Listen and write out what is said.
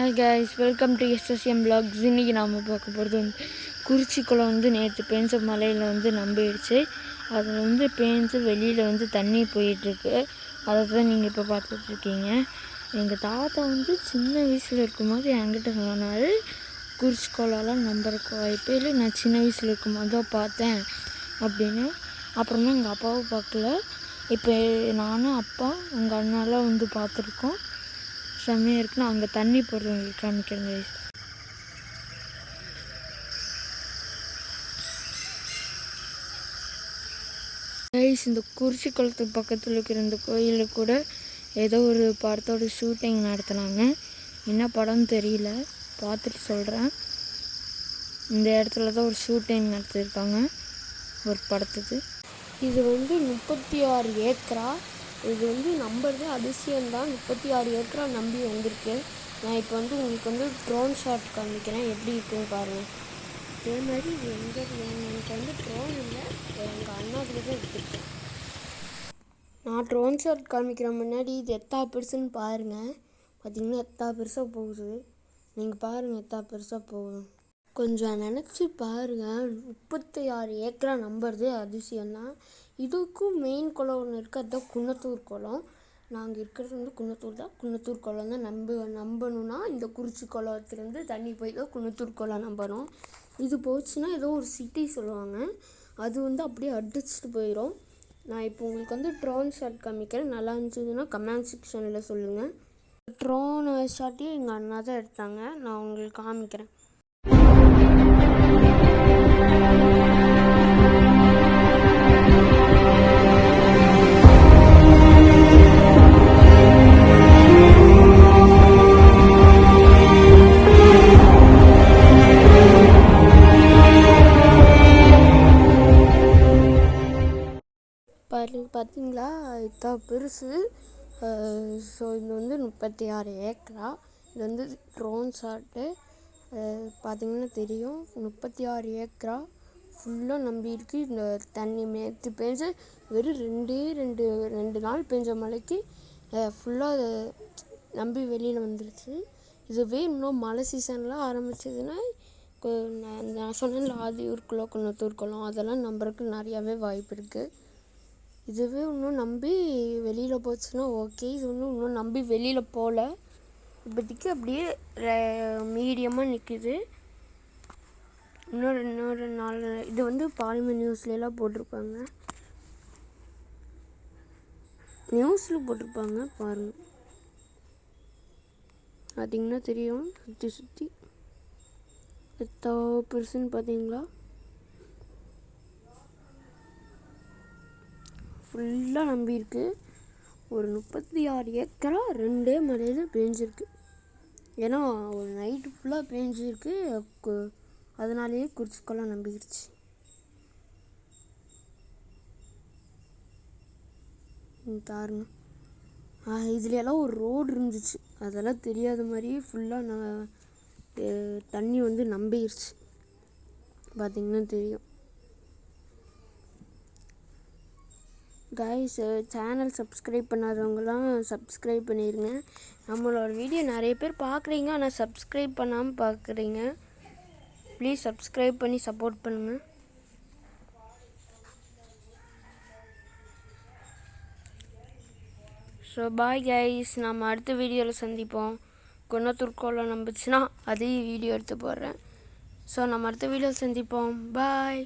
Hi guys, welcome to SSM Vlogs. இன்னைக்கு நாம பார்க்க போகிறது வந்து குறிச்சி குளம் வந்து நேற்று பெஞ்ச மலையில் வந்து நம்பிடுச்சு. அது வந்து பேஞ்சு வெளியில் வந்து தண்ணி போயிட்டுருக்கு. அதை தான் நீங்கள் இப்போ பார்த்துட்ருக்கீங்க. எங்கள் தாத்தா வந்து சின்ன வயசில் இருக்கும்போது என்கிட்ட சொன்னார், குறிச்சி குளம்லாம் நம்புறக்கு வாய்ப்பே இல்லை, நான் சின்ன வயசில் இருக்கும்போது தான் பார்த்தேன் அப்படின்னு. அப்புறமா எங்கள் அப்பாவை பார்க்கல, இப்போ நானும் அப்பா எங்கள் அண்ணாலாம் வந்து பார்த்துருக்கோம். செம்மையாக இருக்குன்னு அங்கே தண்ணி போடுறது உங்களுக்கு காமிக்கிறேங்க. கைஸ், இந்த குறிச்சி குளத்துக்கு பக்கத்தில் இருக்கிற இந்த கோயிலில் கூட ஏதோ ஒரு படத்தோட ஷூட்டிங் நடத்துனாங்க. என்ன படம்னு தெரியல, பார்த்துட்டு சொல்கிறேன். இந்த இடத்துல தான் ஒரு ஷூட்டிங் நடத்தியிருக்காங்க ஒரு படத்துக்கு. இது வந்து 36 ஏக்கரா. இது வந்து நம்புறது அதிசயம்தான். 36 ஏக்கரா நம்பி வந்திருக்கு. நான் இப்போ வந்து உங்களுக்கு வந்து ட்ரோன் ஷாட் காமிக்கிறேன், எப்படி இருக்குன்னு பாருங்கள். இதே மாதிரி எனக்கு வந்து ட்ரோன் இல்லை, எங்கள் அண்ணாவில் தான் எடுத்துருக்கேன். நான் ட்ரோன் ஷாட் காமிக்கிற முன்னாடி இது எத்தா பெருசுன்னு பாருங்கள். பார்த்திங்கன்னா எத்தா பெருசாக போகுது. நீங்கள் பாருங்கள் எத்தா பெருசாக போகுது. கொஞ்சம் நினச்சி பாருங்கள். 36 ஏக்கரா நம்புறது அதிசயம்தான். இதுக்கும் மெயின் குளம் ஒன்று இருக்குது, அதுதான் குன்னத்தூர் குளம். நாங்கள் இருக்கிறது வந்து குன்னத்தூர் தான். குன்னத்தூர் குளம் தான் நம்பணுன்னா இந்த குறிச்சி குளத்துலேருந்து தண்ணி போய் தான் குன்னத்தூர் குளம் நம்பணும். இது போச்சுன்னா ஏதோ ஒரு சிட்டி சொல்லுவாங்க, அது வந்து அப்படியே அடிச்சுட்டு போயிடும். நான் இப்போ உங்களுக்கு வந்து ட்ரோன் ஷாட் காமிக்கிறேன். நல்லா இருந்துச்சுன்னா கமெண்ட் செக்ஷனில் சொல்லுங்கள். ட்ரோன் ஷாட்டையும் எங்கள் அண்ணா தான் எடுத்தாங்க. நான் உங்களுக்கு காமிக்கிறேன். பார்த்தீங்களா, இதுதான் பெருசு. ஸோ இது வந்து 36 ஏக்கரா. இது வந்து ட்ரோன் ஷாட்டு. பார்த்திங்கன்னா தெரியும், 36 ஏக்கரா ஃபுல்லாக நம்பியிருக்கு. இந்த தண்ணி நேற்று பெஞ்ச வெறும் ரெண்டு நாள் பெஞ்ச மழைக்கு ஃபுல்லாக நம்பி வெளியில் வந்துருச்சு. இதுவே இன்னும் மழை சீசன்லாம் ஆரம்பிச்சதுன்னா நான் சொன்னேன்ல ஆதியூர் குளம், குன்னத்தூர் குளம், அதெல்லாம் நம்புறதுக்கு நிறையாவே வாய்ப்பு இருக்குது. இதுவே இன்னும் நம்பி வெளியில் போச்சுன்னா ஓகே. இது இன்னும் நம்பி வெளியில் போகல. இப்போதைக்கு அப்படியே மீடியமாக நிற்குது. இன்னொரு நாள் இது வந்து பாலிமர் நியூஸ்லாம் போட்டிருப்பாங்க, நியூஸில் போட்டிருப்பாங்க பாருங்கள். பார்த்திங்கன்னா தெரியும், சுற்றி எத்தோ பெருசுன்னு பார்த்தீங்களா. ஃபுல்லாக நம்பியிருக்கு. ஒரு 36 ஏக்கரா 2 மலையில் பேஞ்சிருக்கு. ஏன்னா ஒரு நைட்டு ஃபுல்லாக பேஞ்சிருக்கு, அதனாலேயே குறிச்சிக்கொள்ளலாம் நம்பிடுச்சு. பாருங்க, இதுலையெல்லாம் ஒரு ரோடு இருந்துச்சு, அதெல்லாம் தெரியாத மாதிரியே ஃபுல்லாக தண்ணி வந்து நம்பிடுச்சு. பார்த்திங்கன்னா தெரியும். கைஸ், சேனல் சப்ஸ்கிரைப் பண்ணாதவங்களாம் சப்ஸ்கிரைப் பண்ணிடுங்க. நம்மளோட வீடியோ நிறைய பேர் பார்க்குறீங்க, ஆனால் சப்ஸ்கிரைப் பண்ணாமல் பார்க்குறீங்க. ப்ளீஸ் சப்ஸ்கிரைப் பண்ணி சப்போர்ட் பண்ணுங்கள். ஸோ பாய் கைஸ், நம்ம அடுத்த வீடியோவில் சந்திப்போம். குன்னத்தூர் குளம் நம்பிச்சுன்னா அதையும் வீடியோ எடுத்து போடுறேன். ஸோ நம்ம அடுத்த வீடியோவில் சந்திப்போம். பாய்.